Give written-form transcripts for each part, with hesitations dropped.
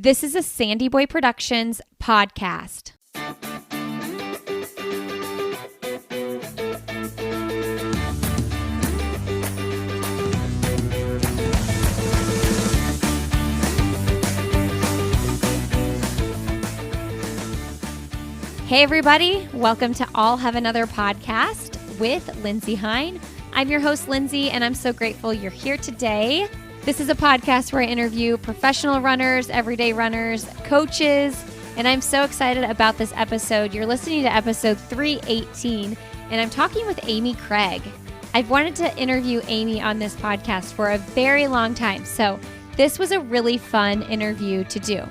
This is a Sandy Boy Productions podcast. Hey everybody, welcome to I'll Have Another podcast with Lindsay Hine. I'm your host, Lindsay, and I'm so grateful you're here today. This is a podcast where I interview professional runners, everyday runners, coaches, and I'm so excited about this episode. You're listening to episode 318, and I'm talking with Amy Cragg. I've wanted to interview Amy on this podcast for a very long time, so this was a really fun interview to do.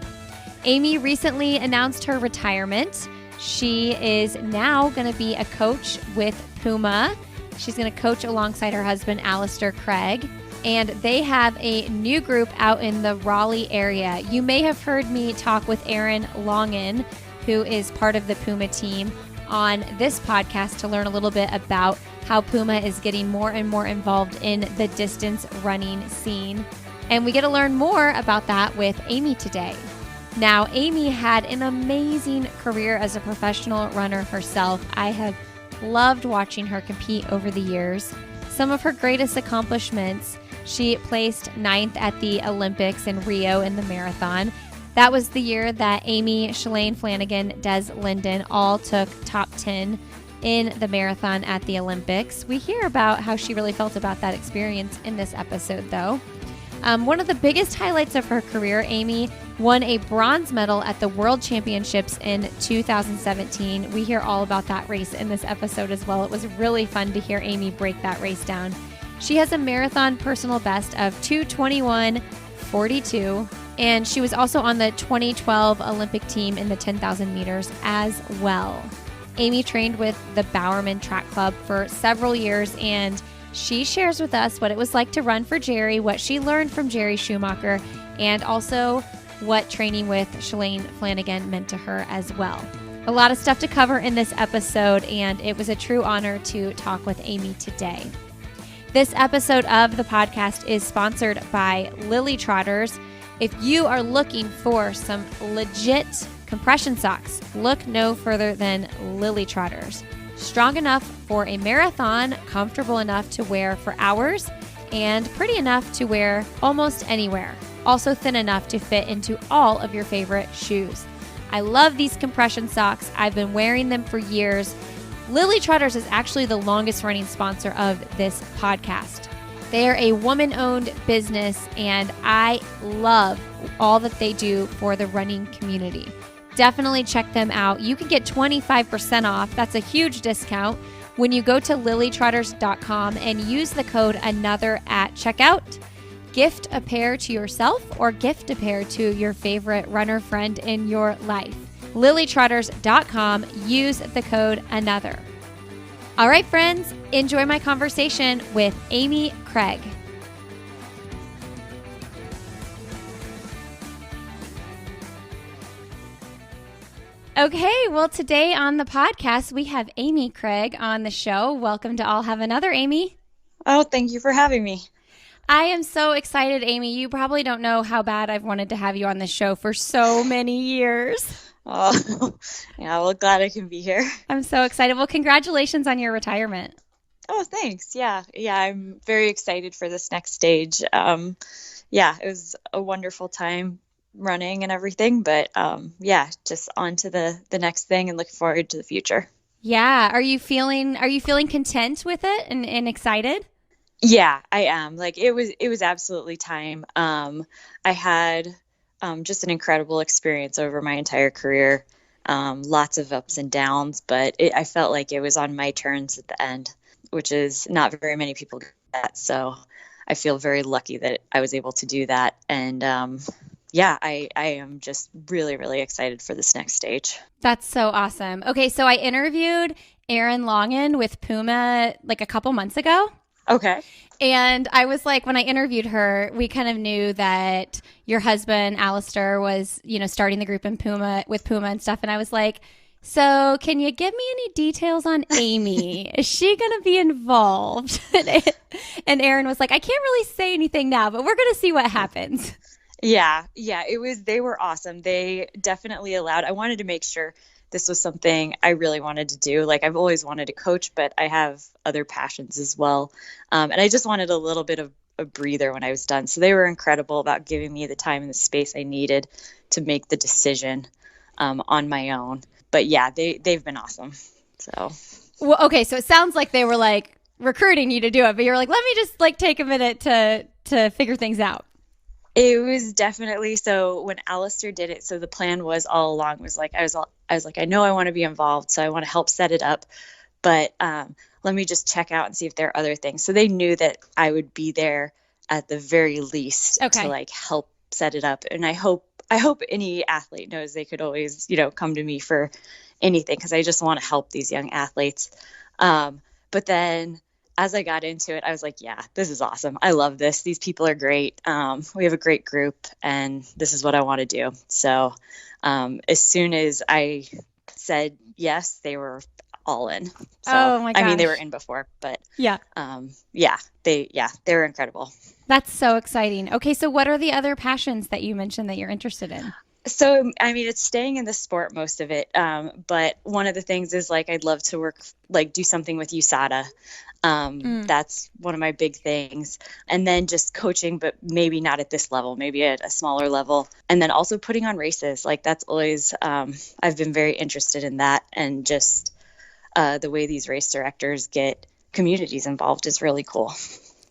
Amy recently announced her retirement. She is now going to be a coach with Puma. She's going to coach alongside her husband, Alistair Cragg. And they have a new group out in the Raleigh area. You may have heard me talk with Erin Longin, who is part of the Puma team, on this podcast to learn a little bit about how Puma is getting more and more involved in the distance running scene. And we get to learn more about that with Amy today. Now, Amy had an amazing career as a professional runner herself. I have loved watching her compete over the years. Some of her greatest accomplishments, she placed 9th at the Olympics in Rio in the marathon. That was the year that Amy, Shalane, Flanagan, Linden all took top 10 in the marathon at the Olympics. We hear about how she really felt about that experience in this episode, though. One of the biggest highlights of her career, Amy won a bronze medal at the World Championships in 2017. We hear all about that race in this episode as well. It was really fun to hear Amy break that race down. She has a marathon personal best of 2:21:42, and she was also on the 2012 Olympic team in the 10,000 meters as well. Amy trained with the Bowerman Track Club for several years, and she shares with us what it was like to run for Jerry, what she learned from Jerry Schumacher, and also what training with Shalane Flanagan meant to her as well. A lot of stuff to cover in this episode, and it was a true honor to talk with Amy today. This episode of the podcast is sponsored by Lily Trotters. If you are looking for some legit compression socks, look no further than Lily Trotters. Strong enough for a marathon, comfortable enough to wear for hours, and pretty enough to wear almost anywhere. Also thin enough to fit into all of your favorite shoes. I love these compression socks. I've been wearing them for years. Lily Trotters is actually the longest running sponsor of this podcast. They are a woman-owned business, and I love all that they do for the running community. Definitely check them out. You can get 25% off. That's a huge discount when you go to lilytrotters.com and use the code ANOTHER at checkout. Gift a pair to yourself or gift a pair to your favorite runner friend in your life. lilytrotters.com. Use the code ANOTHER. All right, friends, enjoy my conversation with Amy Cragg. Okay, well, today on the podcast, we have Amy Cragg on the show. Welcome to I'll Have Another, Amy. Oh, thank you for having me. I am so excited, Amy. You probably don't know how bad I've wanted to have you on the show for so many years. Oh, yeah, well, glad I can be here. I'm so excited. Well, congratulations on your retirement. Oh, thanks. Yeah, I'm very excited for this next stage. It was a wonderful time running and everything, but just on to the next thing and looking forward to the future. Yeah. Are you feeling content with it and excited? Yeah, I am. Like it was absolutely time. I had just an incredible experience over my entire career. Lots of ups and downs, but I felt like it was on my terms at the end, which is not very many people get that. So I feel very lucky that I was able to do that. And I am just really, really excited for this next stage. That's so awesome. Okay, so I interviewed Erin Longin with Puma like a couple months ago. Okay. And I was like, when I interviewed her, we kind of knew that your husband, Alistair, was, starting the group in Puma with Puma and stuff. And I was like, so can you give me any details on Amy? Is she going to be involved? And Erin was like, I can't really say anything now, but we're going to see what happens. Yeah, they were awesome. They definitely allowed, I wanted to make sure this was something I really wanted to do. Like I've always wanted to coach, but I have other passions as well. And I just wanted a little bit of a breather when I was done. So they were incredible about giving me the time and the space I needed to make the decision on my own. But yeah, they've been awesome. So. Well, okay, so it sounds like they were like recruiting you to do it, but you're like, let me just like take a minute to figure things out. It was definitely, so when Alistair did it, so the plan was all along was like, I was like, I know I want to be involved, so I want to help set it up, but let me just check out and see if there are other things. So they knew that I would be there at the very least to like help set it up. And I hope any athlete knows they could always, come to me for anything, because I just want to help these young athletes. But then as I got into it, I was like, yeah, this is awesome. I love this. These people are great. We have a great group, and this is what I want to do. So as soon as I said yes, they were all in. So, oh my gosh. I mean, they were in before, but they were incredible. That's so exciting. Okay, so what are the other passions that you mentioned that you're interested in? So, I mean, it's staying in the sport, most of it. But one of the things is like, I'd love to do something with USADA. That's one of my big things. And then just coaching, but maybe not at this level, maybe at a smaller level. And then also putting on races. Like that's always, I've been very interested in that. And just the way these race directors get communities involved is really cool.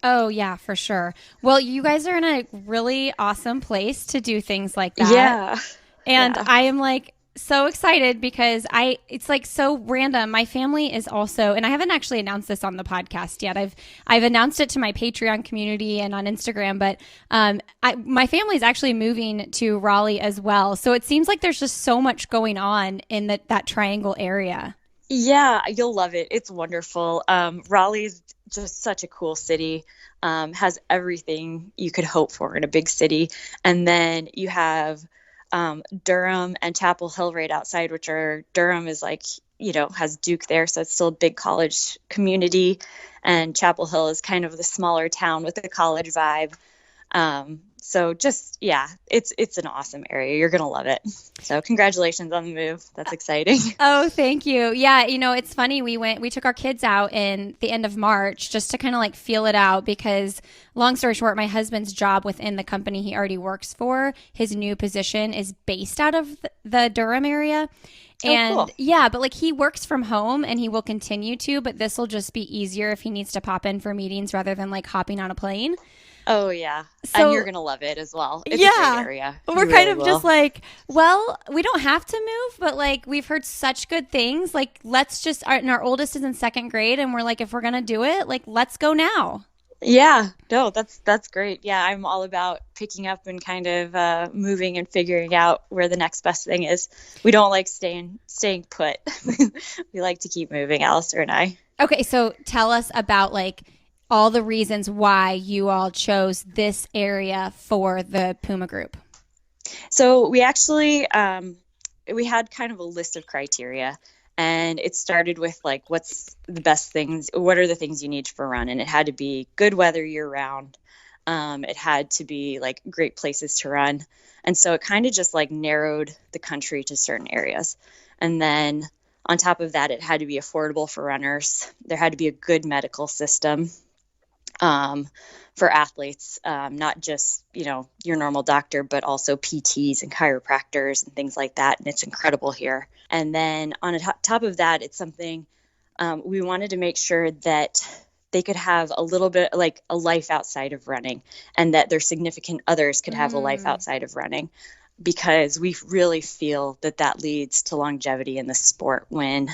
Oh, yeah, for sure. Well, you guys are in a really awesome place to do things like that. Yeah. And I am like so excited because it's like so random. My family is also, and I haven't actually announced this on the podcast yet. I've announced it to my Patreon community and on Instagram, but my family is actually moving to Raleigh as well. So it seems like there's just so much going on in that triangle area. Yeah, you'll love it. It's wonderful. Raleigh's just such a cool city, has everything you could hope for in a big city. And then you have Durham and Chapel Hill right outside, Durham is like, has Duke there. So it's still a big college community. And Chapel Hill is kind of the smaller town with the college vibe. So just, it's an awesome area. You're going to love it. So congratulations on the move. That's exciting. Oh, thank you. Yeah. It's funny. We took our kids out in the end of March just to kind of like feel it out because long story short, my husband's job within the company he already works for, his new position is based out of the Durham area. And cool. Yeah, but like he works from home and he will continue to, but this will just be easier if he needs to pop in for meetings rather than like hopping on a plane. Oh, yeah. So, and you're going to love it as well. It's a great area. We're kind of just like, well, we don't have to move, but like we've heard such good things. Like, let's just, and our oldest is in second grade. And we're like, if we're going to do it, like, let's go now. Yeah, no, that's great. Yeah, I'm all about picking up and kind of moving and figuring out where the next best thing is. We don't like staying put. We like to keep moving, Alistair and I. Okay, so tell us about like all the reasons why you all chose this area for the Puma group. So we actually, we had kind of a list of criteria, and it started with like, what's the best things, what are the things you need for a run? And it had to be good weather year round. It had to be like great places to run. And so it kind of just like narrowed the country to certain areas. And then on top of that, it had to be affordable for runners. There had to be a good medical system. For athletes, not just, your normal doctor, but also PTs and chiropractors and things like that. And it's incredible here. And then on top of that, it's something we wanted to make sure that they could have a little bit like a life outside of running, and that their significant others could have a life outside of running, because we really feel that leads to longevity in the sport when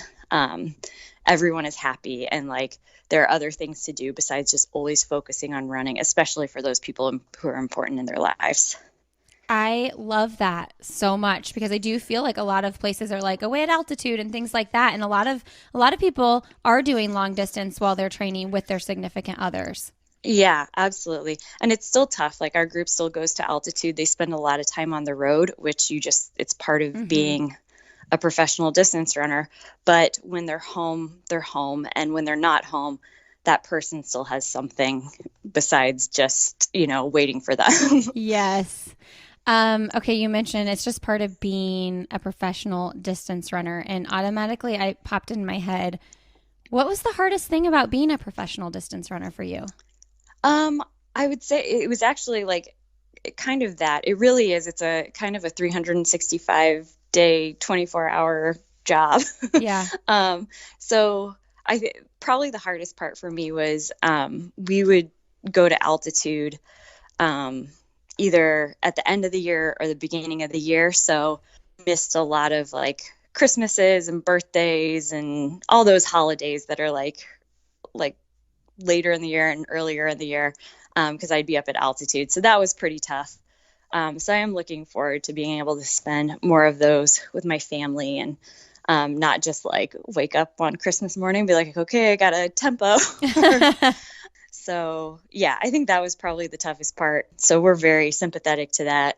everyone is happy and like there are other things to do besides just always focusing on running, especially for those people who are important in their lives. I love that so much because I do feel like a lot of places are like away at altitude and things like that. And a lot of people are doing long distance while they're training with their significant others. Yeah, absolutely. And it's still tough. Like our group still goes to altitude. They spend a lot of time on the road, which it's part of being a professional distance runner. But when they're home, they're home. And when they're not home, that person still has something besides just, waiting for them. Yes. Okay, you mentioned it's just part of being a professional distance runner, and automatically I popped in my head, what was the hardest thing about being a professional distance runner for you? I would say it was actually like kind of that. It really is. It's a kind of a 365-day, 24-hour job. Yeah. So probably the hardest part for me was we would go to altitude either at the end of the year or the beginning of the year. So missed a lot of like Christmases and birthdays and all those holidays that are like later in the year and earlier in the year because I'd be up at altitude. So that was pretty tough. So I am looking forward to being able to spend more of those with my family and not just like wake up on Christmas morning and be like, okay, I got a tempo. So yeah, I think that was probably the toughest part. So we're very sympathetic to that.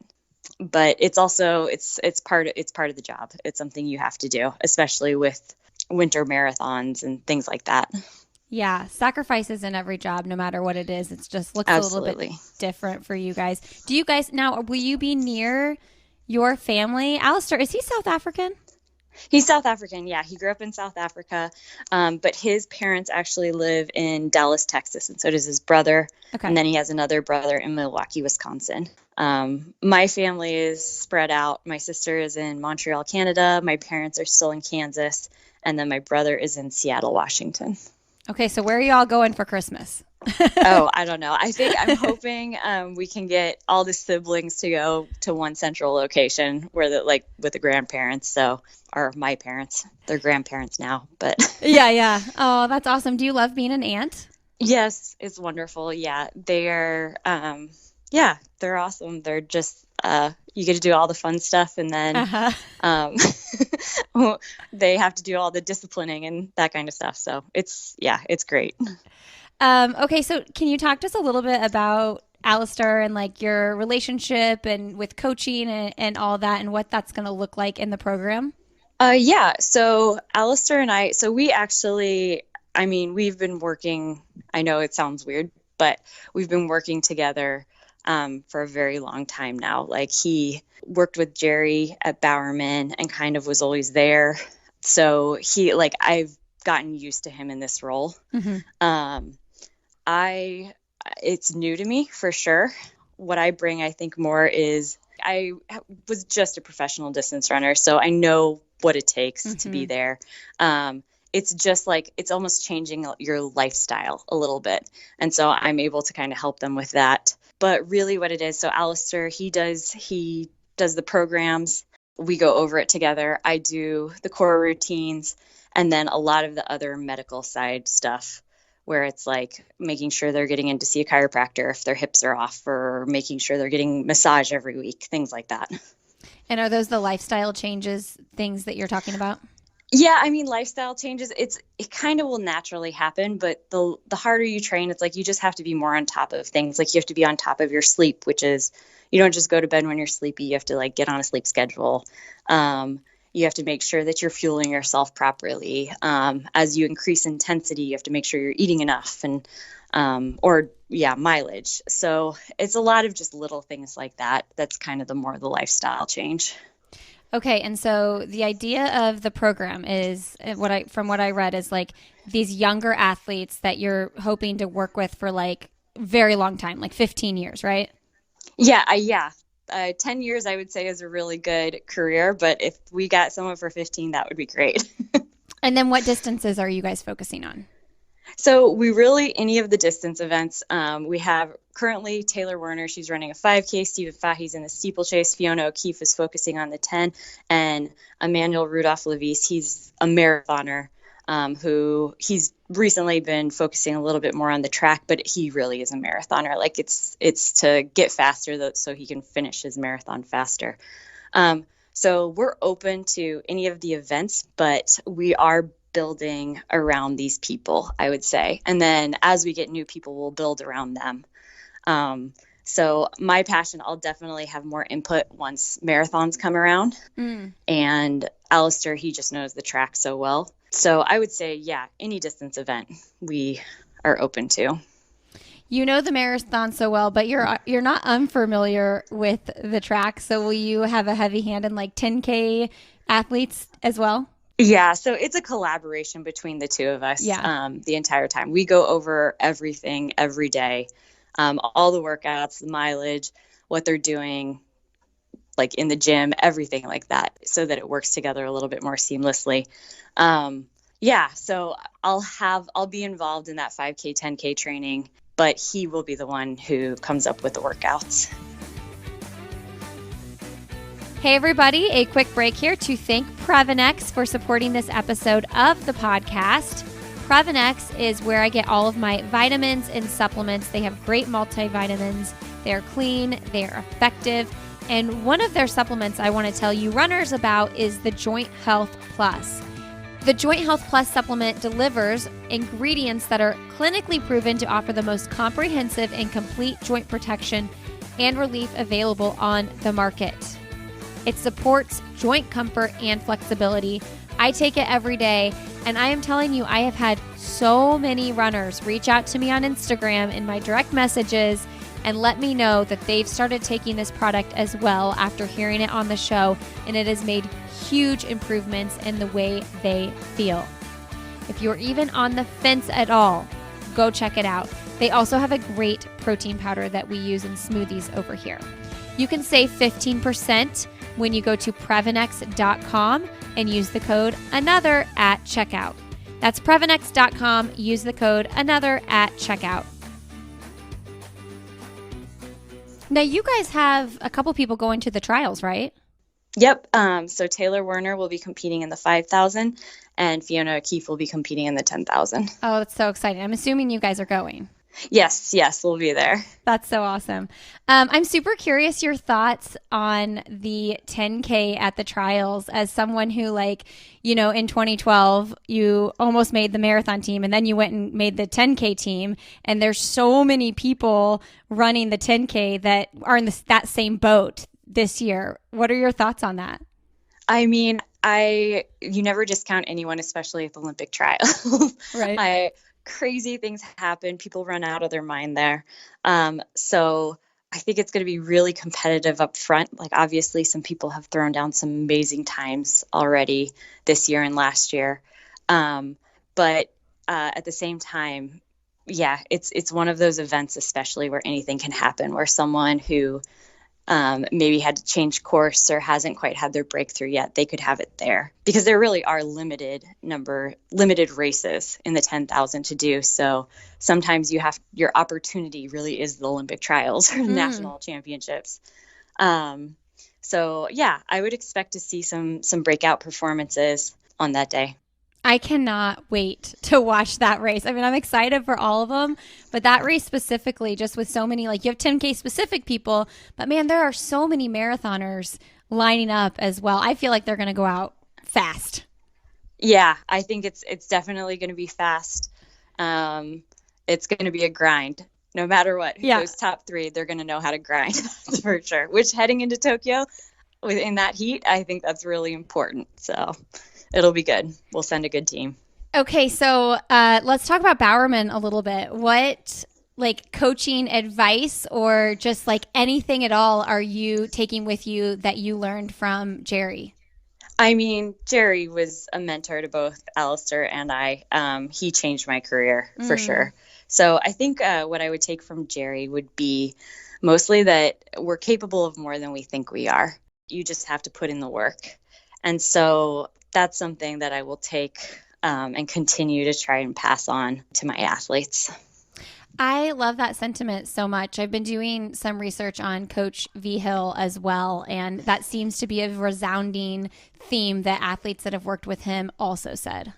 But it's also it's part of the job. It's something you have to do, especially with winter marathons and things like that. Yeah, sacrifices in every job, no matter what it is. It just looks Absolutely. a little bit different for you guys. Do you guys now? Will you be near your family? Alistair, is he South African? He's South African. Yeah, he grew up in South Africa, but his parents actually live in Dallas, Texas, and so does his brother. Okay. And then he has another brother in Milwaukee, Wisconsin. My family is spread out. My sister is in Montreal, Canada. My parents are still in Kansas, and then my brother is in Seattle, Washington. Okay, so where are you all going for Christmas? Oh, I don't know. I'm hoping we can get all the siblings to go to one central location where with the grandparents. So, or my parents, they're grandparents now, but Yeah. Oh, that's awesome. Do you love being an aunt? yes, it's wonderful. Yeah, they're awesome. They're just you get to do all the fun stuff, and then they have to do all the disciplining and that kind of stuff. So it's great. Okay, so can you talk to us a little bit about Alistair and like your relationship and with coaching and all that and what that's going to look like in the program? Yeah. So Alistair and I, we actually, we've been working, I know it sounds weird, but we've been working together for a very long time now. Like he worked with Jerry at Bowerman and kind of was always there. So I've gotten used to him in this role. Mm-hmm. It's new to me for sure. What I bring, I think, more is I was just a professional distance runner, so I know what it takes to be there. It's just like it's almost changing your lifestyle a little bit, and so I'm able to kind of help them with that. But really, what it is, so Alistair, he does the programs. We go over it together. I do the core routines, and then a lot of the other medical side stuff, where it's like making sure they're getting in to see a chiropractor if their hips are off, or making sure they're getting massage every week, things like that. And are those the lifestyle changes, things that you're talking about? Yeah, lifestyle changes, it kind of will naturally happen, but the harder you train, it's like you just have to be more on top of things. Like you have to be on top of your sleep, which is you don't just go to bed when you're sleepy. You have to like get on a sleep schedule. You have to make sure that you're fueling yourself properly. As you increase intensity, you have to make sure you're eating enough and mileage. So it's a lot of just little things like that. That's kind of the lifestyle change. Okay, and so the idea of the program is from what I read is like these younger athletes that you're hoping to work with for like very long time, like 15 years, right? Yeah. 10 years, I would say, is a really good career, but if we got someone for 15, that would be great. And then what distances are you guys focusing on? So any of the distance events, we have currently Taylor Werner, she's running a 5K, Stephen Fahey's in the steeplechase, Fiona O'Keefe is focusing on the 10, and Emmanuel Rudolph-Levis, he's a marathoner who he's recently been focusing a little bit more on the track, but he really is a marathoner. Like it's to get faster so he can finish his marathon faster. So we're open to any of the events, but we are building around these people, I would say. And then as we get new people, we'll build around them. So my passion, I'll definitely have more input once marathons come around. And Alistair, he just knows the track so well. So I would say, yeah, any distance event we are open to. You know the marathon so well, but you're not unfamiliar with the track. So will you have a heavy hand in like 10K athletes as well? Yeah, so it's a collaboration between the two of us. Yeah. The entire time. We go over everything every day, all the workouts, the mileage, what they're doing, like in the gym, everything like that, so that it works together a little bit more seamlessly. Yeah, so I'll be involved in that 5K, 10K training, but he will be the one who comes up with the workouts. Hey everybody, a quick break here to thank Previnex for supporting this episode of the podcast. Previnex is where I get all of my vitamins and supplements. They have great multivitamins. They're clean, they're effective. And one of their supplements I want to tell you runners about is the Joint Health Plus. The Joint Health Plus supplement delivers ingredients that are clinically proven to offer the most comprehensive and complete joint protection and relief available on the market. It supports joint comfort and flexibility. I take it every day, and I am telling you, I have had so many runners reach out to me on Instagram in my direct messages and let me know that they've started taking this product as well after hearing it on the show, and it has made huge improvements in the way they feel. If you're even on the fence at all, go check it out. They also have a great protein powder that we use in smoothies over here. You can save 15% when you go to Previnex.com and use the code ANOTHER at checkout. That's Previnex.com. Use the code ANOTHER at checkout. Now, you guys have a couple people going to the trials, right? Yep. So Taylor Werner will be competing in the 5,000 and Fiona O'Keefe will be competing in the 10,000. Oh, that's so exciting. I'm assuming you guys are going. Yes, we'll be there. That's so awesome. I'm super curious your thoughts on the 10K at the trials as someone who, like, you know, in 2012, you almost made the marathon team and then you went and made the 10K team. And there's so many people running the 10K that are in that same boat this year. What are your thoughts on that? I mean, you never discount anyone, especially at the Olympic trials. Right. Crazy things happen. People run out of their mind there. So I think it's going to be really competitive up front. Like, obviously, some people have thrown down some amazing times already this year and last year. But at the same time, yeah, it's one of those events, especially where anything can happen, where someone who maybe had to change course or hasn't quite had their breakthrough yet, they could have it there, because there really are limited races in the 10,000 to do. So sometimes your opportunity really is the Olympic trials or the national championships. So yeah, I would expect to see some breakout performances on that day. I cannot wait to watch that race. I mean, I'm excited for all of them, but that race specifically, just with so many, like, you have 10K specific people, but man, there are so many marathoners lining up as well. I feel like they're going to go out fast. Yeah, I think it's definitely going to be fast. It's going to be a grind. No matter what, who goes top three, they're going to know how to grind. That's for sure. Which, heading into Tokyo within that heat, I think that's really important. So it'll be good. We'll send a good team. Okay, so let's talk about Bowerman a little bit. What, like, coaching advice or just like anything at all are you taking with you that you learned from Jerry? I mean, Jerry was a mentor to both Alistair and I. He changed my career for sure. So I think what I would take from Jerry would be mostly that we're capable of more than we think we are. You just have to put in the work. And so that's something that I will take and continue to try and pass on to my athletes. I love that sentiment so much. I've been doing some research on Coach V. Hill as well, and that seems to be a resounding theme that athletes that have worked with him also said.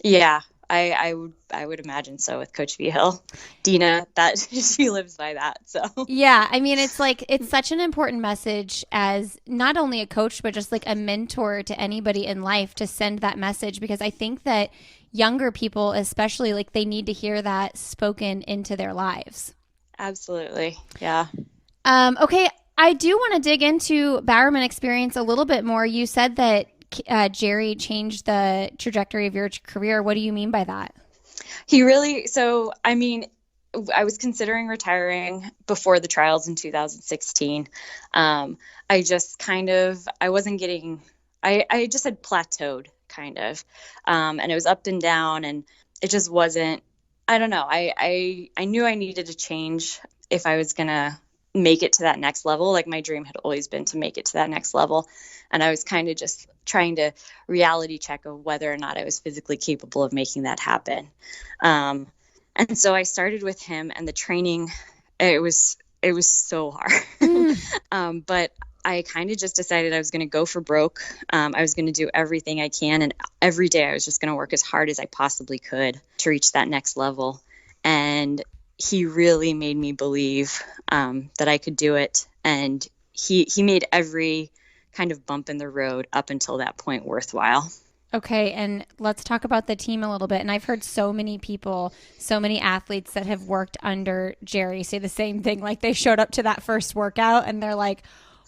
Yeah, I would imagine so with Coach V. Hill. Dina, that she lives by that. So yeah, I mean, it's like, it's such an important message as not only a coach, but just like a mentor to anybody in life to send that message, because I think that younger people, especially, like, they need to hear that spoken into their lives. Absolutely. Yeah. Okay. I do want to dig into Bowerman experience a little bit more. You said that Jerry changed the trajectory of your career. What do you mean by that? He really, so, I mean, I was considering retiring before the trials in 2016. I just I wasn't getting, I just had plateaued kind of. And it was up and down, and it just wasn't, I don't know. I knew I needed to change if I was going to make it to that next level. Like, my dream had always been to make it to that next level. And I was kind of just trying to reality check of whether or not I was physically capable of making that happen. And so I started with him, and the training, it was so hard. But I kind of just decided I was going to go for broke. I was going to do everything I can. And every day I was just going to work as hard as I possibly could to reach that next level. And he really made me believe that I could do it. And he made every kind of bump in the road up until that point worthwhile. Okay, and let's talk about the team a little bit. And I've heard so many people, so many athletes that have worked under Jerry say the same thing. Like, they showed up to that first workout and they're like,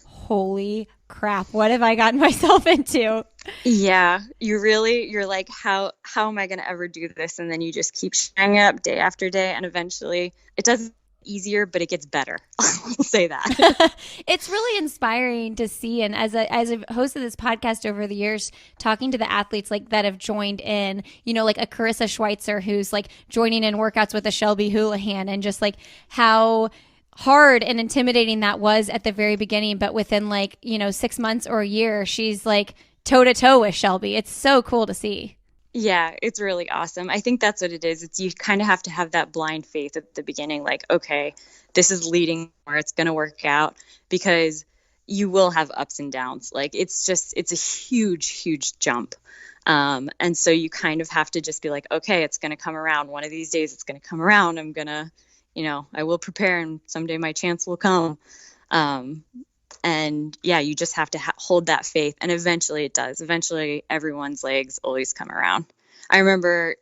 holy crap, what have I gotten myself into? Yeah, you're like, how am I going to ever do this? And then you just keep showing up day after day, and eventually it doesn't easier, but it gets better. I'll say that. It's really inspiring to see. And as a host of this podcast over the years, talking to the athletes like that have joined in, you know, like a Carissa Schweitzer who's like joining in workouts with a Shelby Houlihan, and just like how hard and intimidating that was at the very beginning. But within 6 months or a year, she's like toe to toe with Shelby. It's so cool to see. Yeah, it's really awesome. I think that's what it is. It's, you kind of have to have that blind faith at the beginning, like, okay, this is leading where it's going to work out, because you will have ups and downs. Like, it's a huge, huge jump. And so you kind of have to just be like, okay, it's going to come around. One of these days it's going to come around. I'm going to, I will prepare, and someday my chance will come. And yeah, you just have to hold that faith, and eventually it does. Eventually everyone's legs always come around. I remember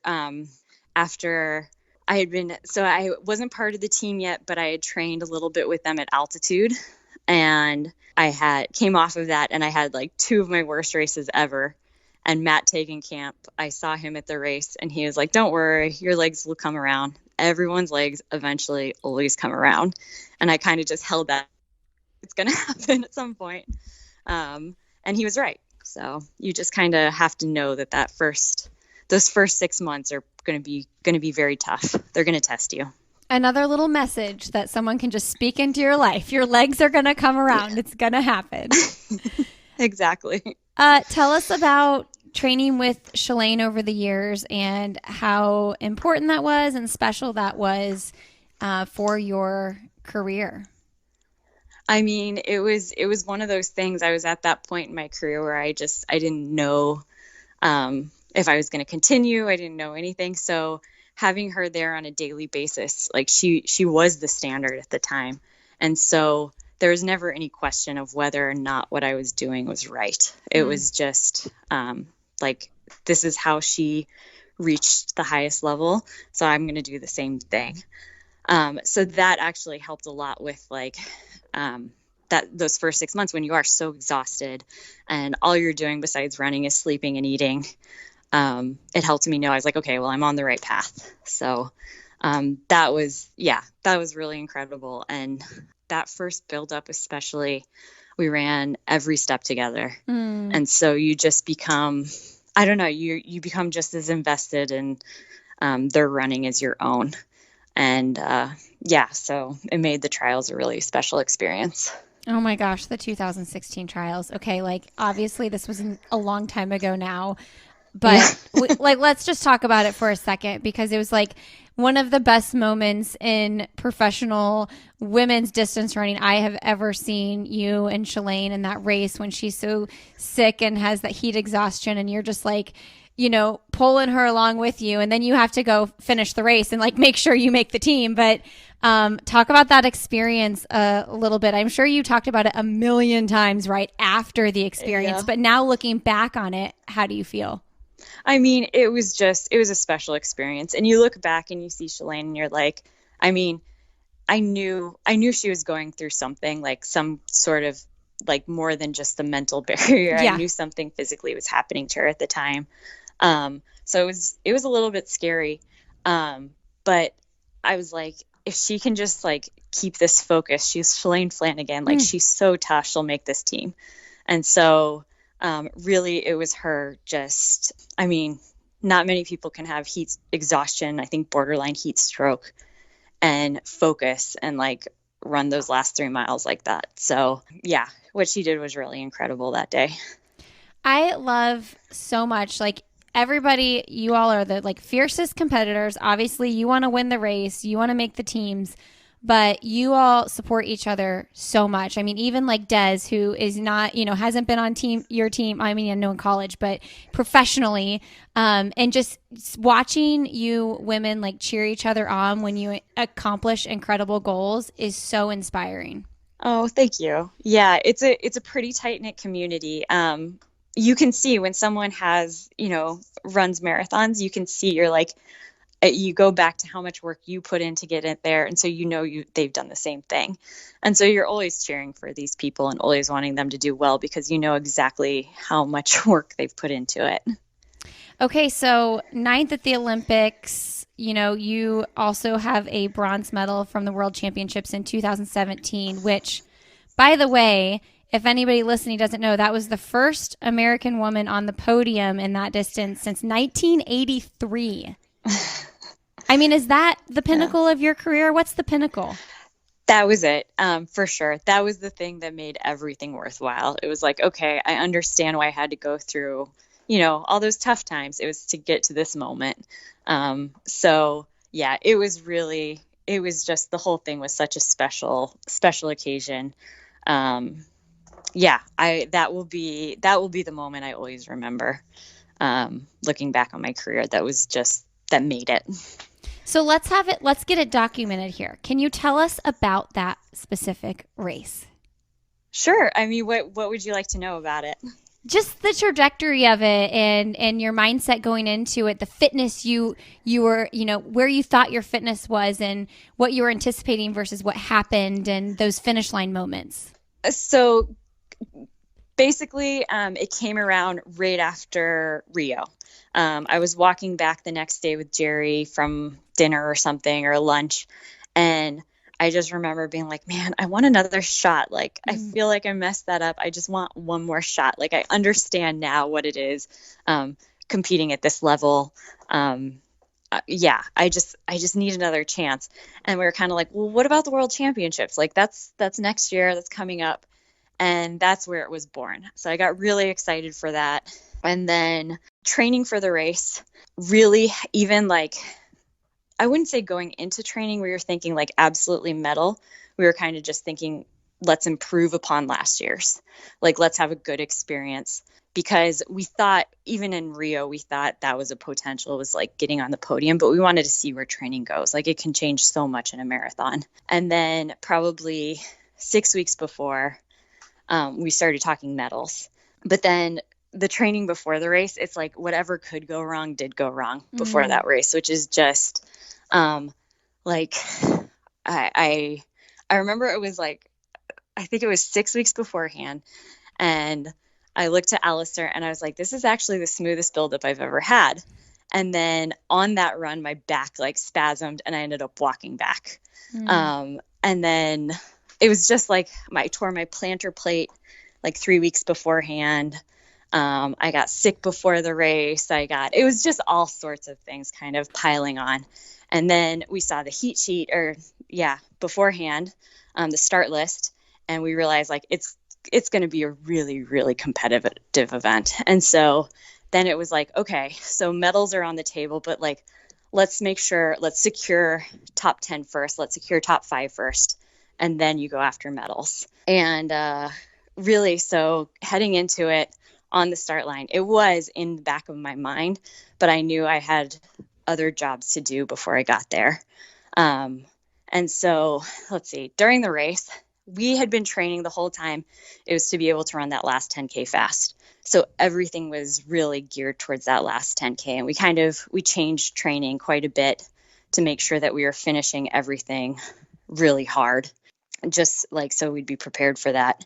after I had been, so I wasn't part of the team yet, but I had trained a little bit with them at altitude, and I came off of that, and I had like 2 of my worst races ever. And Matt Tegenkamp, I saw him at the race, and he was like, don't worry, your legs will come around. Everyone's legs eventually always come around. And I kind of just held that. It's going to happen at some point. And he was right. So you just kind of have to know that those first 6 months are going to be very tough. They're going to test you. Another little message that someone can just speak into your life. Your legs are going to come around. It's going to happen. Exactly. Tell us about training with Shalane over the years and how important that was and special that was for your career. I mean, it was one of those things. I was at that point in my career where I didn't know if I was going to continue. I didn't know anything. So having her there on a daily basis, like she was the standard at the time. And so there was never any question of whether or not what I was doing was right. It was just like, this is how she reached the highest level, so I'm going to do the same thing. So that actually helped a lot with those first 6 months when you are so exhausted and all you're doing besides running is sleeping and eating. It helped me know, I was like, okay, well, I'm on the right path. So that was really incredible. And that first build up, especially, we ran every step together. And so you just become, I don't know, you become just as invested in their running as your own. And so it made the trials a really special experience. Oh my gosh, the 2016 trials. Okay, like obviously this was a long time ago now, but let's just talk about it for a second, because it was like one of the best moments in professional women's distance running I have ever seen. You and Shalane in that race when she's so sick and has that heat exhaustion, and you're just like, pulling her along with you, and then you have to go finish the race and like make sure you make the team. But talk about that experience a little bit. I'm sure you talked about it a million times right after the experience, but now looking back on it, how do you feel? I mean, it was a special experience. And you look back and you see Shalane and you're like, I mean, I knew she was going through something, like some sort of like more than just the mental barrier. Yeah. I knew something physically was happening to her at the time. So it was a little bit scary. But I was like, if she can just like keep this focus, she's Shalane Flanagan, like she's so tough, she'll make this team. And so really it was her just, I mean, not many people can have heat exhaustion, I think borderline heat stroke, and focus and like run those last 3 miles like that. So yeah, what she did was really incredible that day. I love so much, like, everybody, you all are the like fiercest competitors. Obviously, you want to win the race, you want to make the teams, but you all support each other so much. I mean, even like Des, who is not, hasn't been on your team. I mean, I know in college, but professionally, and just watching you women like cheer each other on when you accomplish incredible goals is so inspiring. Oh, thank you. Yeah, it's a pretty tight knit community. You can see when someone has, runs marathons, you can see you're like, you go back to how much work you put in to get it there. And so, they've done the same thing. And so you're always cheering for these people and always wanting them to do well because you know exactly how much work they've put into it. Okay. So 9th at the Olympics, you also have a bronze medal from the World Championships in 2017, which, by the way, if anybody listening doesn't know, that was the first American woman on the podium in that distance since 1983. I mean, is that the pinnacle of your career? What's the pinnacle? That was it, for sure. That was the thing that made everything worthwhile. It was like, okay, I understand why I had to go through, all those tough times. It was to get to this moment. So yeah, it was just, the whole thing was such a special expcasion. That will be the moment I always remember, looking back on my career. That made it. So let's get it documented here. Can you tell us about that specific race? Sure. I mean, what would you like to know about it? Just the trajectory of it and your mindset going into it, the fitness you were, where you thought your fitness was and what you were anticipating versus what happened and those finish line moments. So basically, it came around right after Rio. I was walking back the next day with Jerry from dinner or something or lunch, and I just remember being like, man, I want another shot. Like, I feel like I messed that up. I just want one more shot. Like, I understand now what it is, competing at this level. I just need another chance. And we were kind of like, well, what about the World Championships? Like, that's next year, that's coming up. And that's where it was born. So I got really excited for that. And then training for the race, really, even like, I wouldn't say going into training, we were thinking like absolutely medal. We were kind of just thinking, let's improve upon last year's. Like, let's have a good experience. Because we thought, even in Rio, we thought that was a potential, was like getting on the podium, but we wanted to see where training goes. Like, it can change so much in a marathon. And then probably 6 weeks before, we started talking medals. But then the training before the race, it's like whatever could go wrong did go wrong before that race, which is just like, I remember it was like, I think it was 6 weeks beforehand, and I looked at Alistair and I was like, this is actually the smoothest buildup I've ever had. And then on that run, my back like spasmed and I ended up walking back. And then it was just like, I tore my plantar plate like 3 weeks beforehand. I got sick before the race. It was just all sorts of things kind of piling on. And then we saw the heat sheet beforehand, the start list. And we realized like, it's going to be a really, really competitive event. And so then it was like, okay, so medals are on the table, but like, let's secure top 10 first. Let's secure top 5 first. And then you go after medals. And really, so heading into it on the start line, it was in the back of my mind, but I knew I had other jobs to do before I got there. And so let's see, during the race, we had been training the whole time. It was to be able to run that last 10K fast. So everything was really geared towards that last 10K. And we changed training quite a bit to make sure that we were finishing everything really hard, just like, so we'd be prepared for that.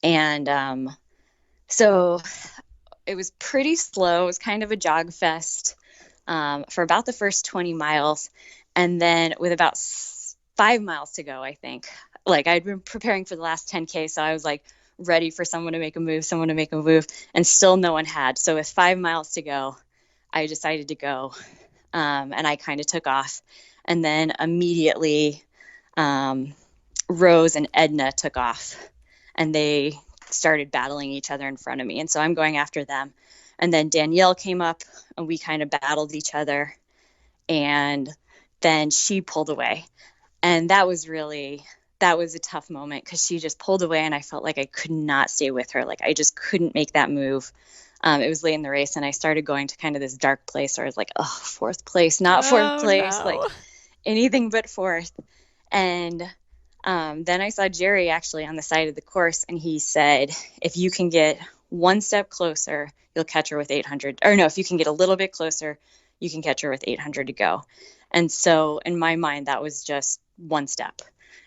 And so it was pretty slow. It was kind of a jog fest for about the first 20 miles. And then with about 5 miles to go, I think. Like I'd been preparing for the last 10K. So I was like ready for someone to make a move, and still no one had. So with 5 miles to go, I decided to go. And I kind of took off. And then immediately Rose and Edna took off, and they started battling each other in front of me. And so I'm going after them. And then Danielle came up, and we kind of battled each other. And then she pulled away. And that was a tough moment, because she just pulled away, and I felt like I could not stay with her. Like I just couldn't make that move. It was late in the race, and I started going to kind of this dark place where I was like, oh, fourth place, not fourth place, no. like anything but fourth. And then I saw Jerry actually on the side of the course, and he said, if you can get one step closer, you'll catch her with 800. Or no, if you can get a little bit closer, you can catch her with 800 to go. And so in my mind, that was just one step.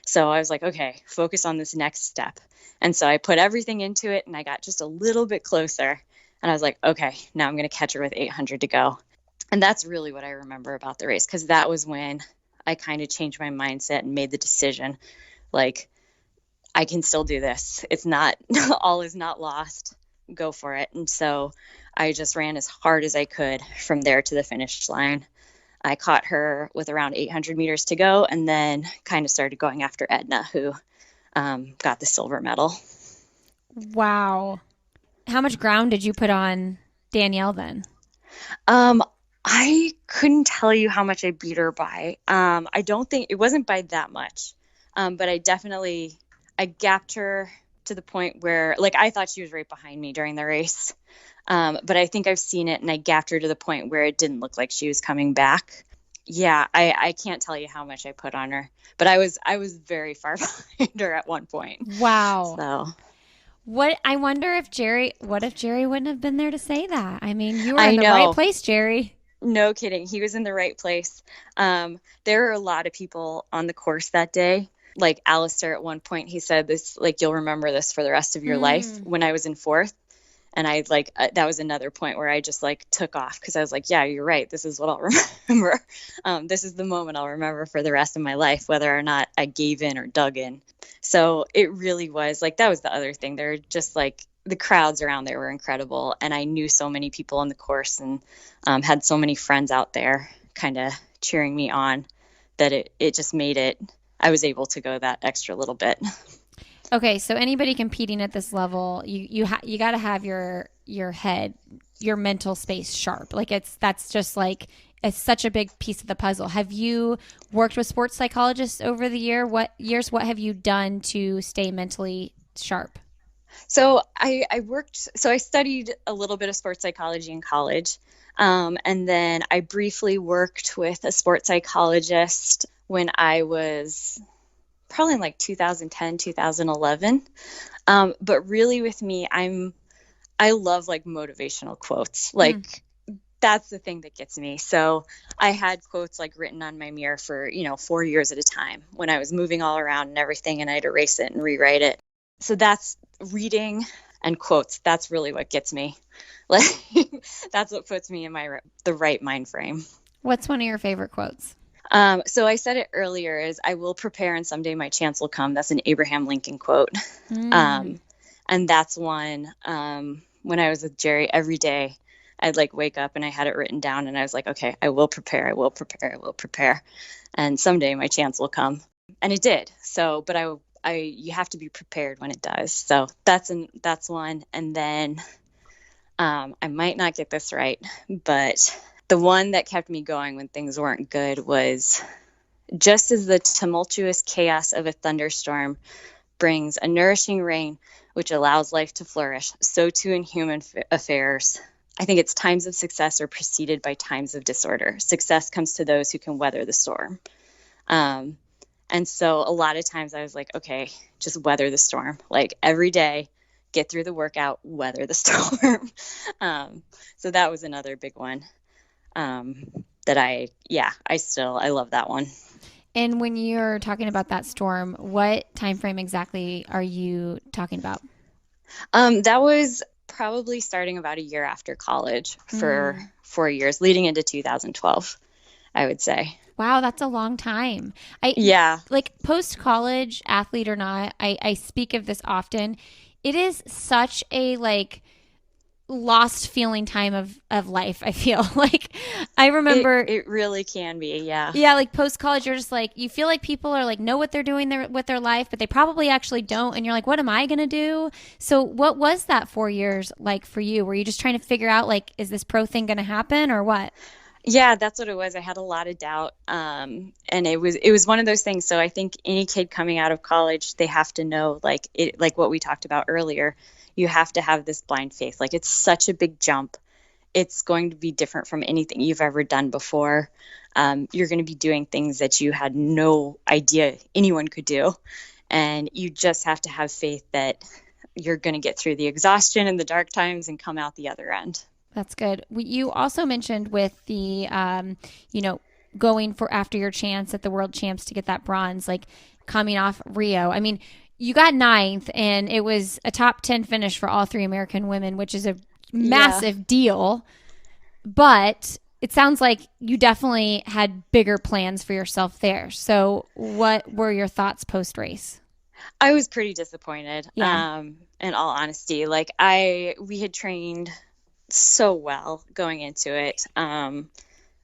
So I was like, okay, focus on this next step. And so I put everything into it, and I got just a little bit closer. And I was like, okay, now I'm going to catch her with 800 to go. And that's really what I remember about the race, because that was when I kind of changed my mindset and made the decision, like, I can still do this. It's not, all is not lost. Go for it. And so I just ran as hard as I could from there to the finish line. I caught her with around 800 meters to go, and then kind of started going after Edna, who got the silver medal. Wow. How much ground did you put on Danielle then? I couldn't tell you how much I beat her by. I don't think it wasn't by that much. But I gapped her to the point where, like, I thought she was right behind me during the race. But I think I've seen it, and I gapped her to the point where it didn't look like she was coming back. Yeah, I can't tell you how much I put on her, but I was very far behind her at one point. Wow. So I wonder if Jerry wouldn't have been there to say that? I mean, you were in the right place, Jerry. No kidding. He was in the right place. There were a lot of people on the course that day. Like Alistair, at one point, he said this, like, you'll remember this for the rest of your life, when I was in fourth. And I that was another point where I just took off, because I was like, yeah, you're right. This is what I'll remember. This is the moment I'll remember for the rest of my life, whether or not I gave in or dug in. So it really was that was the other thing. They're just the crowds around there were incredible. And I knew so many people on the course, and had so many friends out there kind of cheering me on, that it just made it, I was able to go that extra little bit. Okay, so anybody competing at this level, you got to have your head, your mental space sharp. That's just it's such a big piece of the puzzle. Have you worked with sports psychologists over the what have you done to stay mentally sharp? So I studied a little bit of sports psychology in college. And then I briefly worked with a sports psychologist when I was probably in 2010, 2011. But really with me, I love motivational quotes. That's the thing that gets me. So I had quotes written on my mirror for, 4 years at a time when I was moving all around and everything, and I'd erase it and rewrite it. So that's reading and quotes. That's really what gets me. That's what puts me in the right mind frame. What's one of your favorite quotes? So I said it earlier, is I will prepare and someday my chance will come. That's an Abraham Lincoln quote. And that's one, when I was with Jerry, every day I'd wake up and I had it written down, and I was like, okay, I will prepare. I will prepare. I will prepare. And someday my chance will come. And it did. So, but you have to be prepared when it does. So that's one. And then, I might not get this right, but the one that kept me going when things weren't good was, just as the tumultuous chaos of a thunderstorm brings a nourishing rain which allows life to flourish, so too in human affairs. I think it's times of success are preceded by times of disorder. Success comes to those who can weather the storm. And so a lot of times I was like, okay, just weather the storm. Every day, get through the workout, weather the storm. So that was another big one. That I love that one. And when you're talking about that storm, what time frame exactly are you talking about? That was probably starting about a year after college for 4 years, leading into 2012. I would say. Wow, that's a long time. Yeah. Like post-college, athlete or not, I speak of this often. It is such a like lost feeling time of life, I feel. Like I remember it really can be, yeah. yeah, like post college, you're just like, you feel like people are like, know what they're doing with their life, but they probably actually don't. And you're like, what am I going to do? So what was that 4 years like for you? Were you just trying to figure out like, is this pro thing going to happen or what? Yeah, that's what it was. I had a lot of doubt. And it was one of those things. So I think any kid coming out of college, they have to know like what we talked about earlier, you have to have this blind faith. Like it's such a big jump. It's going to be different from anything you've ever done before. You're going to be doing things that you had no idea anyone could do. And you just have to have faith that you're going to get through the exhaustion and the dark times and come out the other end. That's good. You also mentioned with the, going for after your chance at the world champs to get that bronze, like coming off Rio. I mean, you got 9th and it was a top 10 finish for all 3 American women, which is a massive deal. But it sounds like you definitely had bigger plans for yourself there. So what were your thoughts post-race? I was pretty disappointed, Yeah. In all honesty. Like we had trained so well going into it.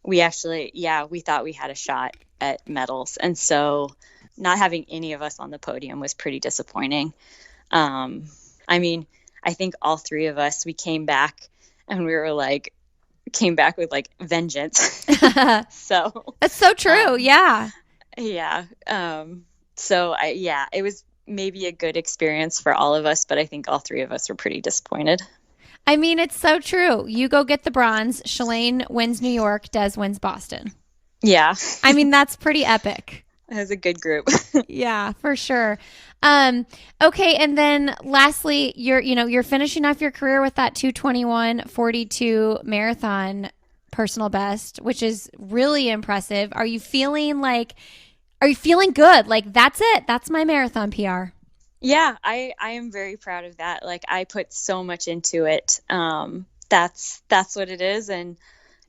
We thought we had a shot at medals. And so not having any of us on the podium was pretty disappointing. I mean, I think all 3 of us, we came back and we were like, came back with like vengeance. So that's so true. Yeah. Yeah. It was maybe a good experience for all of us, but I think all 3 of us were pretty disappointed. I mean, it's so true. You go get the bronze. Shalane wins New York. Des wins Boston. Yeah. I mean, that's pretty epic. It was a good group. Yeah, for sure. Okay. And then lastly, you're finishing off your career with that 2:21:42 marathon personal best, which is really impressive. Are you feeling good? Like that's it. That's my marathon PR. Yeah, I am very proud of that. Like I put so much into it. That's what it is. And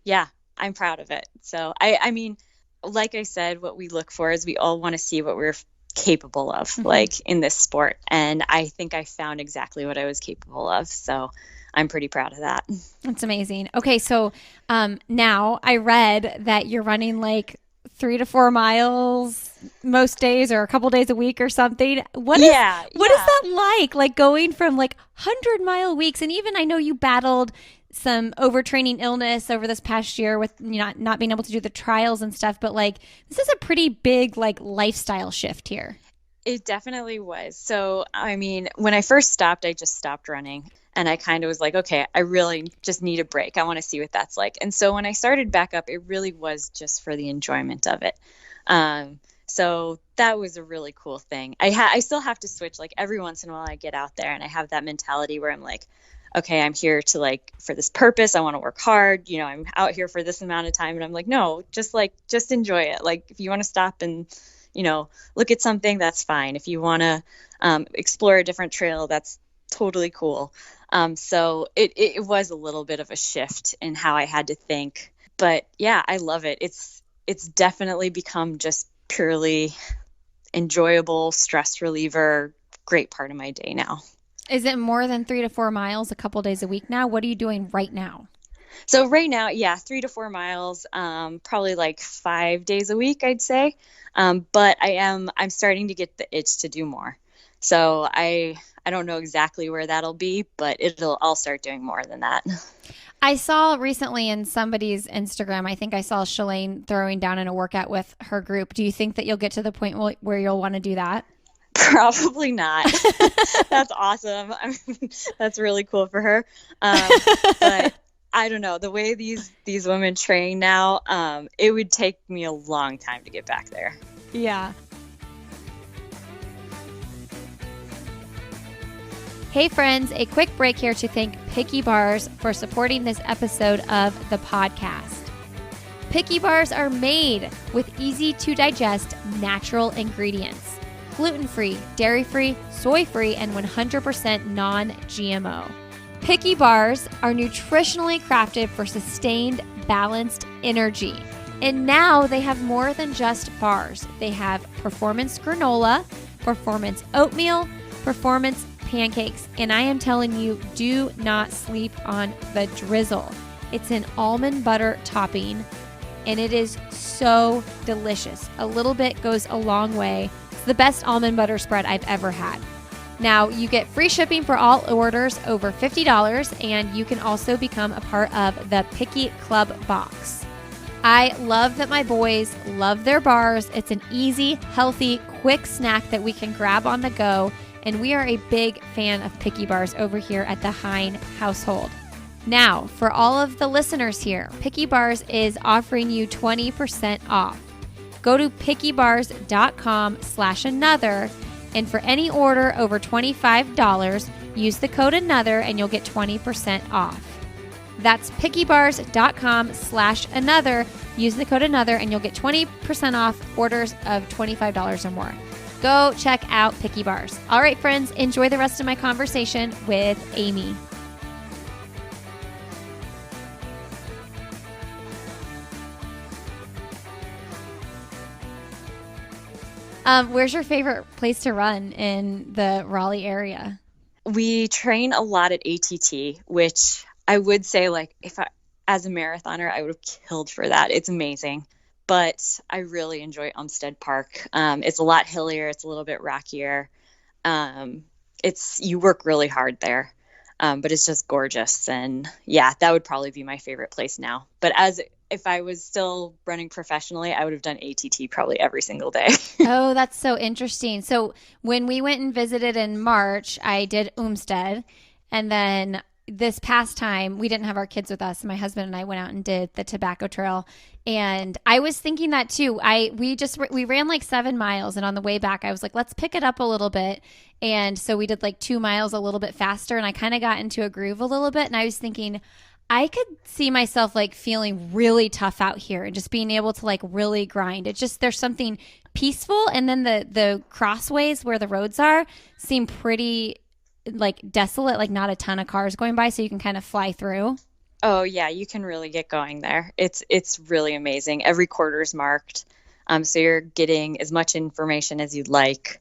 yeah, I'm proud of it. So I mean, like I said, what we look for is we all want to see what we're capable of, like in this sport. And I think I found exactly what I was capable of. So I'm pretty proud of that. That's amazing. Okay. So, now I read that you're running like 3 to 4 miles most days or a couple days a week or something. What is that like going from like 100-mile weeks? And even I know you battled some overtraining illness over this past year with not being able to do the trials and stuff, but like this is a pretty big like lifestyle shift here. It definitely was. So, I mean, when I first stopped, I just stopped running. And I kind of was like, okay, I really just need a break. I want to see what that's like. And so when I started back up, it really was just for the enjoyment of it. So that was a really cool thing. I still have to switch. Like every once in a while I get out there and I have that mentality where I'm like, okay, I'm here to like for this purpose. I want to work hard. I'm out here for this amount of time. And I'm like, no, just enjoy it. Like if you want to stop and, look at something, that's fine. If you want to explore a different trail, that's totally cool. So it was a little bit of a shift in how I had to think, but yeah, I love it. It's definitely become just purely enjoyable, stress reliever, great part of my day now. Is it more than 3 to 4 miles a couple days a week now? What are you doing right now? So right now, yeah, 3 to 4 miles, probably like 5 days a week, I'd say. But I'm starting to get the itch to do more. So I don't know exactly where that'll be, but I'll start doing more than that. I saw recently in somebody's Instagram, I think I saw Shalane throwing down in a workout with her group. Do you think that you'll get to the point where you'll want to do that? Probably not. That's awesome. I mean, that's really cool for her. But I don't know. The way these women train now, it would take me a long time to get back there. Yeah. Hey friends, a quick break here to thank Picky Bars for supporting this episode of the podcast. Picky Bars are made with easy to digest natural ingredients. Gluten-free, dairy-free, soy-free, and 100% non-GMO. Picky Bars are nutritionally crafted for sustained, balanced energy. And now they have more than just bars. They have performance granola, performance oatmeal, performance pancakes. And I am telling you, do not sleep on the drizzle. It's an almond butter topping, and it is so delicious. A little bit goes a long way. It's the best almond butter spread I've ever had. Now, you get free shipping for all orders over $50, and you can also become a part of the Picky Club box. I love that my boys love their bars. It's an easy, healthy, quick snack that we can grab on the go, and we are a big fan of Picky Bars over here at the Hine household. Now, for all of the listeners here, Picky Bars is offering you 20% off. Go to pickybars.com/another, and for any order over $25, use the code ANOTHER and you'll get 20% off. That's pickybars.com/another. Use the code ANOTHER and you'll get 20% off orders of $25 or more. Go check out Picky Bars. All right, friends, enjoy the rest of my conversation with Amy. Where's your favorite place to run in the Raleigh area? We train a lot at ATT, which I would say, like, as a marathoner, I would have killed for that. It's amazing. But I really enjoy Umstead Park. It's a lot hillier. It's a little bit rockier. You work really hard there, but it's just gorgeous. And yeah, that would probably be my favorite place now. But if I was still running professionally, I would have done ATT probably every single day. Oh, that's so interesting. So when we went and visited in March, I did Umstead. And then this past time, we didn't have our kids with us. My husband and I went out and did the Tobacco Trail. And I was thinking that too. We ran like 7 miles. And on the way back, I was like, let's pick it up a little bit. And so we did like 2 miles a little bit faster. And I kind of got into a groove a little bit. And I was thinking, I could see myself like feeling really tough out here and just being able to like really grind. It's just, there's something peaceful. And then the crossways where the roads are seem pretty like desolate, like not a ton of cars going by. So you can kind of fly through. Oh yeah, you can really get going there. It's really amazing. Every quarter is marked. So you're getting as much information as you'd like.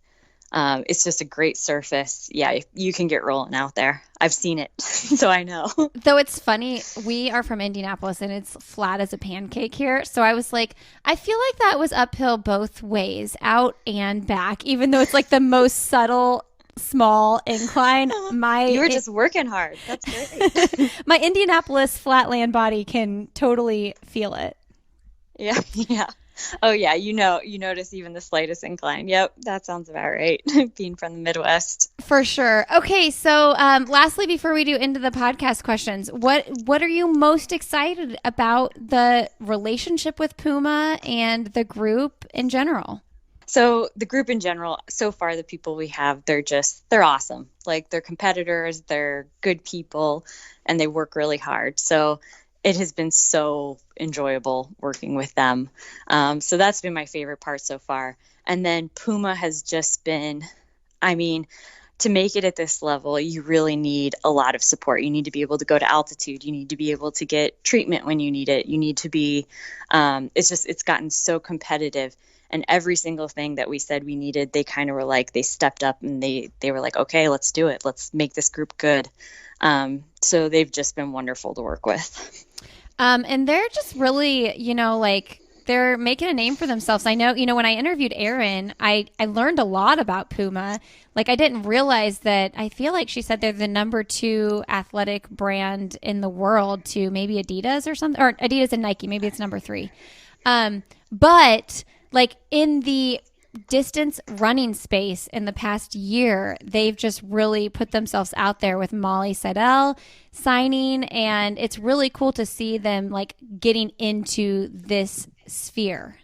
It's just a great surface. Yeah, you can get rolling out there. I've seen it, so I know. Though it's funny, we are from Indianapolis and it's flat as a pancake here. So I was like, I feel like that was uphill both ways, out and back, even though it's like the most subtle, small incline. You were just working hard. That's great. My Indianapolis flatland body can totally feel it. Yeah. Oh yeah, you notice even the slightest incline. Yep, that sounds about right. Being from the Midwest. For sure. Okay, so lastly, before we do into the podcast questions, what are you most excited about the relationship with Puma and the group in general? So the group in general, so far the people we have, they're awesome. Like they're competitors, they're good people, and they work really hard. So it has been so enjoyable working with them. So that's been my favorite part so far. And then Puma has just been, to make it at this level, you really need a lot of support. You need to be able to go to altitude. You need to be able to get treatment when you need it. You need to be, it's gotten so competitive. And every single thing that we said we needed, they kind of were like, they stepped up and they were like, okay, let's do it. Let's make this group good. So they've just been wonderful to work with. And they're just really, they're making a name for themselves. I know, when I interviewed Erin, I learned a lot about Puma. Like I didn't realize that. I feel like she said they're the number 2 athletic brand in the world to maybe Adidas or something, or Adidas and Nike. Maybe it's number 3. But like in the distance running space in the past year, they've just really put themselves out there with Molly Seidel signing, and it's really cool to see them like getting into this sphere.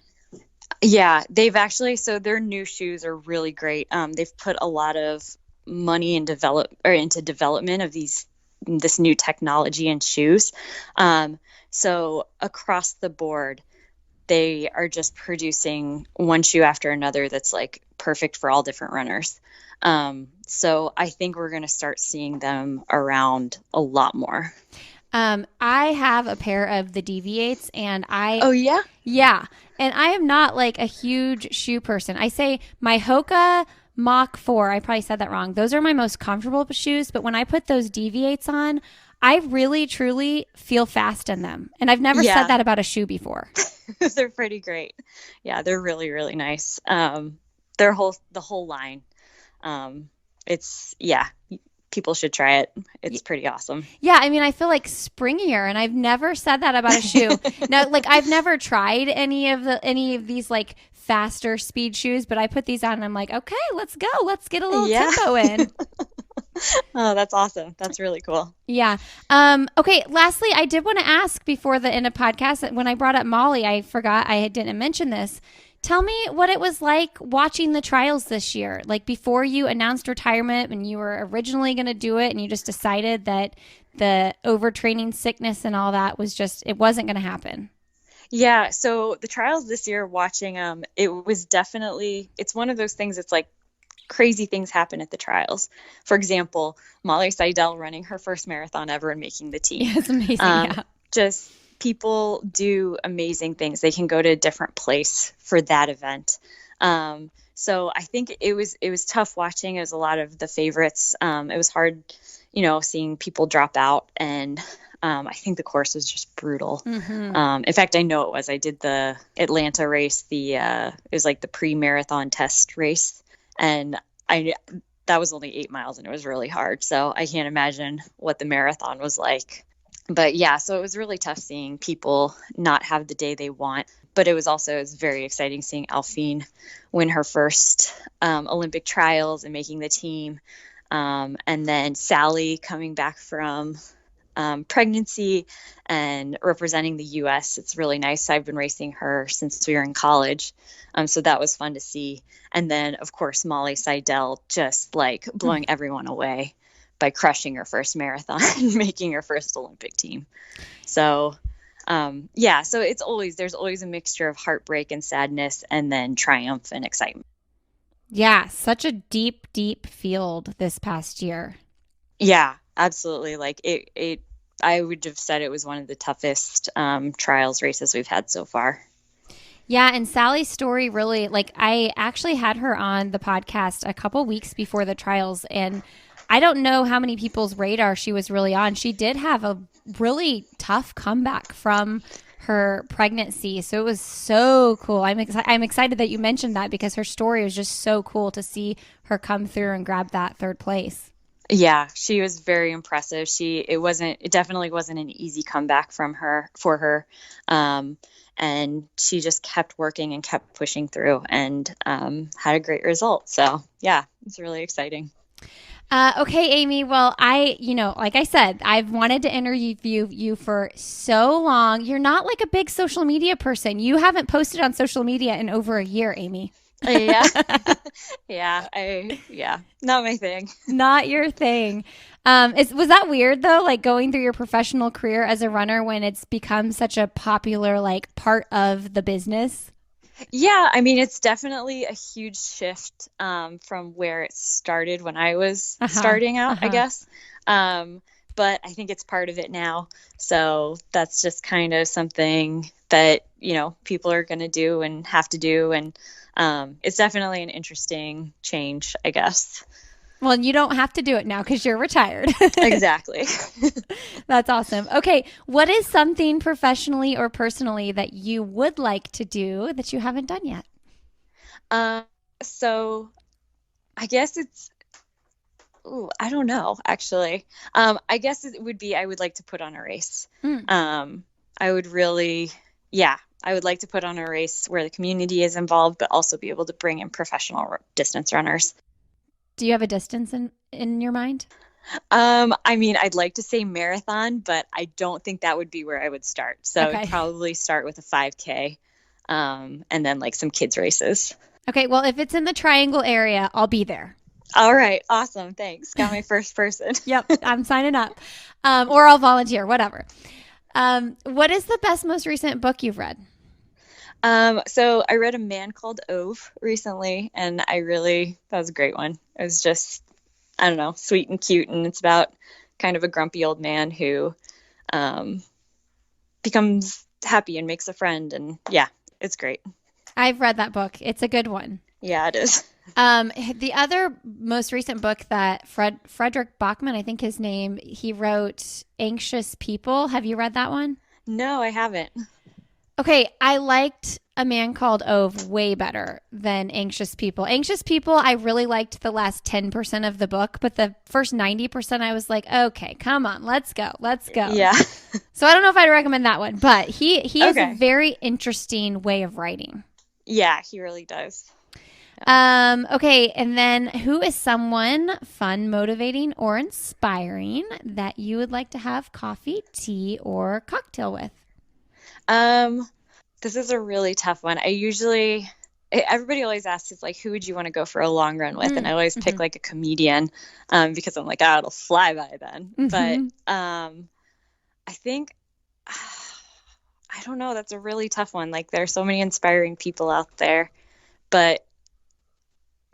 Yeah, they've actually, so their new shoes are really great. They've put a lot of money into development of this new technology in shoes. So across the board, they are just producing one shoe after another that's like perfect for all different runners. So I think we're going to start seeing them around a lot more. I have a pair of the Deviates, and Oh, yeah? yeah, and I am not like a huge shoe person. I say my Hoka Mach 4, I probably said that wrong. Those are my most comfortable shoes, but when I put those Deviates on, I really truly feel fast in them. And I've never said Yeah. that about a shoe before. They're pretty great. Yeah, they're really, really nice. The whole line. It's, yeah, people should try it. It's pretty awesome. Yeah, I mean, I feel like springier, and I've never said that about a shoe. Now, like I've never tried any of these like faster speed shoes, but I put these on and I'm like, okay, let's go. Let's get a little tempo in. Oh, that's awesome. That's really cool. Yeah. Okay. Lastly, I did want to ask before the end of podcast, when I brought up Molly, I forgot I didn't mention this. Tell me what it was like watching the trials this year. Like before you announced retirement and you were originally going to do it and you just decided that the overtraining sickness and all that was just, it wasn't going to happen. Yeah. So the trials this year, watching it was definitely, it's one of those things. It's like crazy things happen at the trials. For example, Molly Seidel running her first marathon ever and making the team. Yeah, it's amazing. Yeah. Just people do amazing things. They can go to a different place for that event. So I think it was tough watching. It was a lot of the favorites. It was hard, seeing people drop out, and I think the course was just brutal. Mm-hmm. In fact, I know it was. I did the Atlanta race. It was like the pre-marathon test race, and that was only 8 miles, and it was really hard. So I can't imagine what the marathon was like. But yeah, so it was really tough seeing people not have the day they want. But it was very exciting seeing Alphine win her first Olympic trials and making the team. And then Sally coming back from pregnancy and representing the U.S. It's really nice. I've been racing her since we were in college. So that was fun to see. And then, of course, Molly Seidel just like blowing everyone away by crushing her first marathon and making her first Olympic team. So, so there's always a mixture of heartbreak and sadness and then triumph and excitement. Yeah, such a deep, deep field this past year. Yeah, absolutely. Like I would have said it was one of the toughest trials races we've had so far. Yeah, and Sally's story really, like I actually had her on the podcast a couple weeks before the trials, and I don't know how many people's radar she was really on. She did have a really tough comeback from her pregnancy. So it was so cool. I'm excited that you mentioned that because her story was just so cool to see her come through and grab that third place. Yeah, she was very impressive. It definitely wasn't an easy comeback for her. And she just kept working and kept pushing through and had a great result. So yeah, it's really exciting. Okay, Amy. Well, like I said, I've wanted to interview you for so long. You're not like a big social media person. You haven't posted on social media in over a year, Amy. Yeah. Yeah. Not my thing. Not your thing. Was that weird though? Like going through your professional career as a runner when it's become such a popular like part of the business? Yeah, I mean, it's definitely a huge shift from where it started when I was starting out, I guess. But I think it's part of it now. So that's just kind of something that, people are going to do and have to do. And it's definitely an interesting change, I guess. Well, you don't have to do it now because you're retired. Exactly. That's awesome. Okay. What is something professionally or personally that you would like to do that you haven't done yet? So I guess I don't know, actually. I guess it would be, I would like to put on a race. I would like to put on a race where the community is involved, but also be able to bring in professional distance runners. Do you have a distance in your mind? I mean, I'd like to say marathon, but I don't think that would be where I would start. So I'd probably start with a 5K, and then like some kids races. Okay. Well, if it's in the Triangle area, I'll be there. All right. Awesome. Thanks. Got my first person. Yep. I'm signing up. Or I'll volunteer, whatever. What is the most recent book you've read? So I read A Man Called Ove recently, and that was a great one. It was just, I don't know, sweet and cute. And it's about kind of a grumpy old man who, becomes happy and makes a friend. And yeah, it's great. I've read that book. It's a good one. Yeah, it is. The other most recent book that Frederick Bachman, I think his name, he wrote Anxious People. Have you read that one? No, I haven't. Okay, I liked A Man Called Ove way better than Anxious People. Anxious People, I really liked the last 10% of the book, but the first 90% I was like, okay, come on, let's go. Yeah. So I don't know if I'd recommend that one, but he has Okay. a very interesting way of writing. Yeah, he really does. Okay, and then who is someone fun, motivating, or inspiring that you would like to have coffee, tea, or cocktail with? This is a really tough one. Everybody always asks, it's like, who would you want to go for a long run with? And I always pick like a comedian, because I'm like, it'll fly by then. But, I think, I don't know. That's a really tough one. Like, there are so many inspiring people out there, but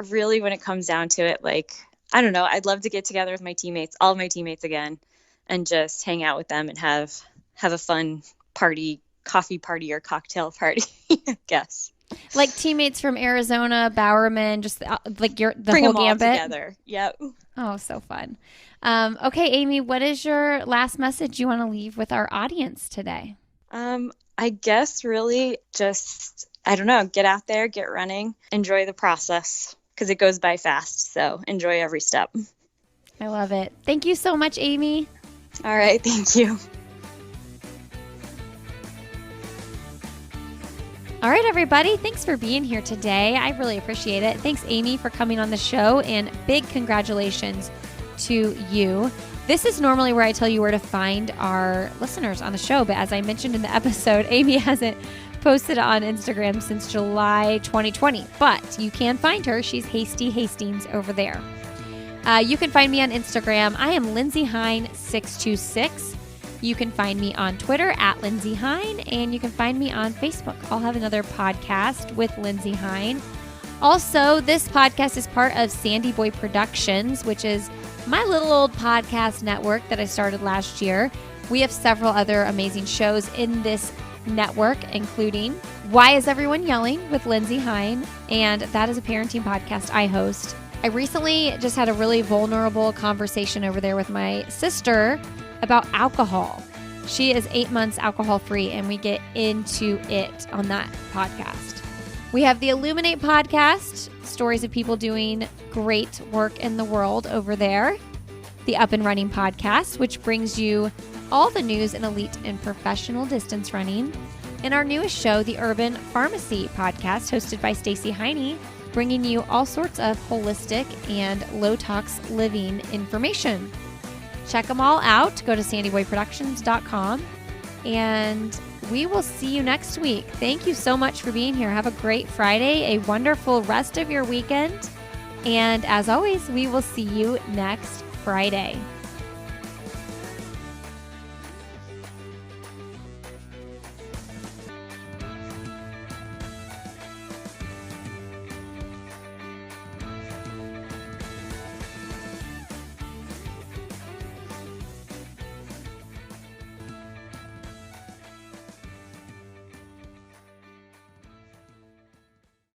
really when it comes down to it, like, I don't know, I'd love to get together with my teammates, all of my teammates again, and just hang out with them and have a fun party, coffee party or cocktail party, I guess. Like teammates from Arizona, Bowerman, just like the Bring whole them all gambit. together. Yep. Oh, so fun. Okay, Amy, what is your last message you want to leave with our audience today? I guess really just, I don't know, get out there, get running, enjoy the process because it goes by fast. So enjoy every step. I love it. Thank you so much, Amy. All right. Thank you. All right, everybody. Thanks for being here today. I really appreciate it. Thanks, Amy, for coming on the show, and big congratulations to you. This is normally where I tell you where to find our listeners on the show, but as I mentioned in the episode, Amy hasn't posted on Instagram since July 2020, but you can find her. She's Hasty Hastings over there. You can find me on Instagram. I am Lindsay Hine 626. You can find me on Twitter at Lindsay Hine, and you can find me on Facebook. I'll have another podcast with Lindsay Hine. Also, this podcast is part of Sandy Boy Productions, which is my little old podcast network that I started last year. We have several other amazing shows in this network, including Why Is Everyone Yelling with Lindsay Hine, and that is a parenting podcast I host. I recently just had a really vulnerable conversation over there with my sister about alcohol. She is 8 months alcohol free, and we get into it on that podcast. We have the Illuminate podcast, stories of people doing great work in the world over there. The Up and Running podcast, which brings you all the news in elite and professional distance running. And our newest show, the Urban Pharmacy podcast, hosted by Stacey Heine, bringing you all sorts of holistic and low-tox living information. Check them all out. Go to sandyboyproductions.com, and we will see you next week. Thank you so much for being here. Have a great Friday, a wonderful rest of your weekend, and as always, we will see you next Friday.